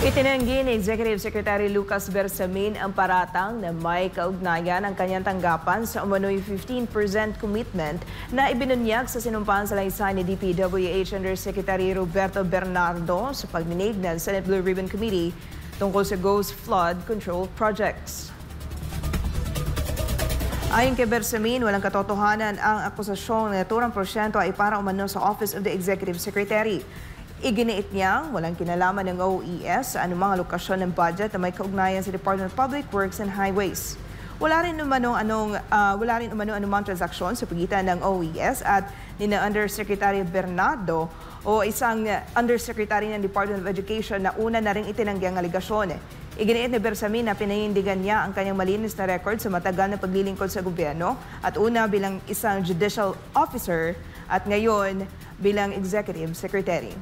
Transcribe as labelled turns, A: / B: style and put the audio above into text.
A: Itinanggi ni Executive Secretary Lucas Bersamin ang paratang na may kaugnayan ang kanyang tanggapan sa umano'y 15% commitment na ibinunyag sa sinumpaan salaysay ni DPWH Undersecretary Roberto Bernardo sa pagdinig ng Senate Blue Ribbon Committee tungkol sa Ghost Flood Control Projects. Ayon kay Bersamin, walang katotohanan ang akusasyon na naturang porsyento ay para umano sa Office of the Executive Secretary. Iginiit niyang walang kinalaman ng OES sa anumang lokasyon ng budget na may kaugnayan sa Department of Public Works and Highways. Wala rin umano anumang transaksyon sa pagitan ng OES at ni Undersecretary Bernardo o isang Undersecretary ng Department of Education na una na rin itinanggi ang aligasyon. Iginiit ni Bersamin na pinanindigan niya ang kanyang malinis na record sa matagal na paglilingkod sa gobyerno at una bilang isang judicial officer at ngayon bilang executive secretary.